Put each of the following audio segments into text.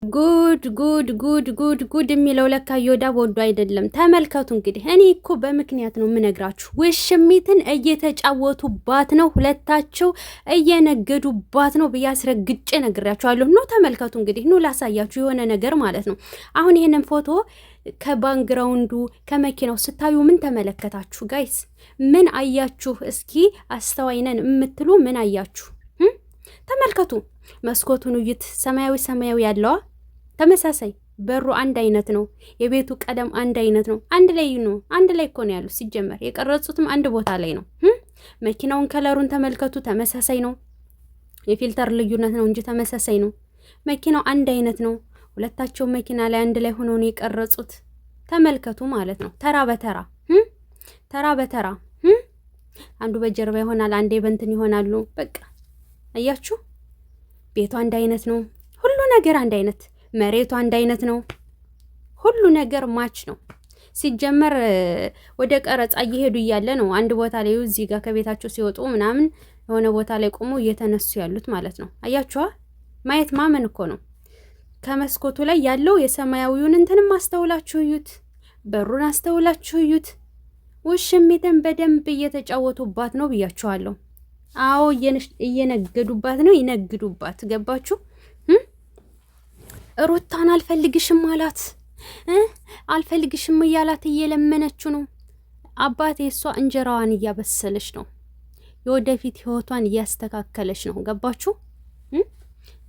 ጉድ ጉድ ጉድ ጉድ ጉድ የሚለው ለካ ዮዳብ ወዶ አይደለም። ተመልከቱ እንግዲህ እኔ እኮ በምክንያት ነው የምነግራችሁ። ውሽሚትን እየተጫወቱባት ነው፣ ሁለታቸው እየነገዱባት ነው ብዬ አስረግጬ ነግራችኋለሁ። ኑ ተመልከቱ እንግዲህ ኑ ላሳያችሁ የሆነ ነገር ማለት ነው። አሁን ይሄንን ፎቶ ከባንግራውንዱ ከመኪናው ስታዩ ምን ተመለከታችሁ ጋይስ? ምን አያችሁ? እስኪ አስተዋይነን የምትሉ ምን አያችሁ? ተመልከቱ። መስኮቱን እዩት። ሰማያዊ ሰማያዊ ያለዋ ተመሳሳይ፣ በሩ አንድ አይነት ነው። የቤቱ ቀለም አንድ አይነት ነው። አንድ ላይ ነው። አንድ ላይ እኮ ነው ያሉት። ሲጀመር የቀረጹትም አንድ ቦታ ላይ ነው። መኪናውን ከለሩን ተመልከቱ። ተመሳሳይ ነው። የፊልተር ልዩነት ነው እንጂ ተመሳሳይ ነው። መኪናው አንድ አይነት ነው። ሁለታቸው መኪና ላይ አንድ ላይ ሆነው ነው የቀረጹት። ተመልከቱ ማለት ነው። ተራ በተራ ተራ በተራ አንዱ በጀርባ ይሆናል፣ አንዴ በንትን ይሆናሉ። በቃ አያችሁ። ቤቱ አንድ አይነት ነው። ሁሉ ነገር አንድ አይነት፣ መሬቱ አንድ አይነት ነው። ሁሉ ነገር ማች ነው። ሲጀመር ወደ ቀረጻ እየሄዱ እያለ ነው አንድ ቦታ ላይ እዚህ ጋር ከቤታቸው ሲወጡ ምናምን የሆነ ቦታ ላይ ቆሞ እየተነሱ ያሉት ማለት ነው። አያችኋ? ማየት ማመን እኮ ነው። ከመስኮቱ ላይ ያለው የሰማያዊውን እንትንም አስተውላችሁ እዩት። በሩን አስተውላችሁ እዩት። ውሽሚትን በደንብ እየተጫወቱባት ነው ብያችኋለሁ። አዎ እየነገዱባት ነው። ይነግዱባት። ገባችሁ? ሩታን አልፈልግሽም አላት። አልፈልግሽም እያላት እየለመነችው ነው። አባቴ እሷ እንጀራዋን እያበሰለች ነው። የወደፊት ህይወቷን እያስተካከለች ነው። ገባችሁ?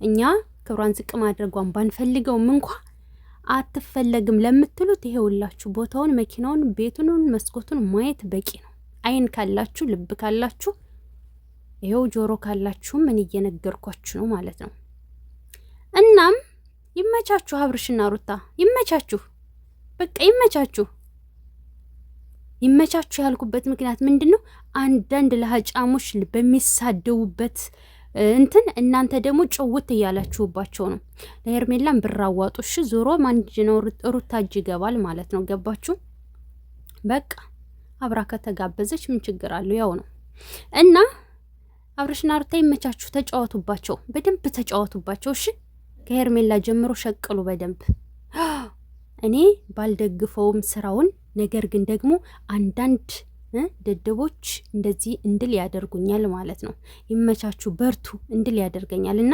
እኛ ክብሯን ዝቅ ማድረጓን ባንፈልገውም እንኳ አትፈለግም ለምትሉት ይሄውላችሁ፣ ቦታውን፣ መኪናውን፣ ቤቱን፣ መስኮቱን ማየት በቂ ነው። አይን ካላችሁ፣ ልብ ካላችሁ፣ ይሄው ጆሮ ካላችሁም ምን እየነገርኳችሁ ነው ማለት ነው። እናም ይመቻችሁ፣ አብርሽና ሩታ ይመቻችሁ፣ በቃ ይመቻችሁ። ይመቻችሁ ያልኩበት ምክንያት ምንድነው? አንዳንድ ለሀጫሞች በሚሳደቡበት እንትን እናንተ ደግሞ ጭውት እያላችሁባቸው ነው። ለሄርሜላም ብር አዋጡ። እሺ ዞሮ ማንጅ ነው ሩታ እጅ ይገባል ማለት ነው። ገባችሁ? በቃ አብራ ከተጋበዘች ምን ችግር አለው? ያው ነው እና አብርሽና ሩታ ይመቻችሁ፣ ተጫወቱባቸው፣ በደንብ ተጫወቱባቸው። እሺ ከሄርሜላ ጀምሮ ሸቅሉ በደንብ። እኔ ባልደግፈውም ስራውን፣ ነገር ግን ደግሞ አንዳንድ ደደቦች እንደዚህ እንድል ያደርጉኛል ማለት ነው። ይመቻችሁ፣ በርቱ እንድል ያደርገኛል። እና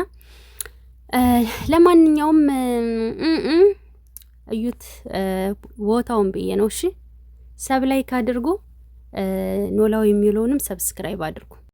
ለማንኛውም እዩት ቦታውን ብዬ ነው። እሺ ሰብ ላይክ አድርጉ፣ ኖላው የሚለውንም ሰብስክራይብ አድርጉ።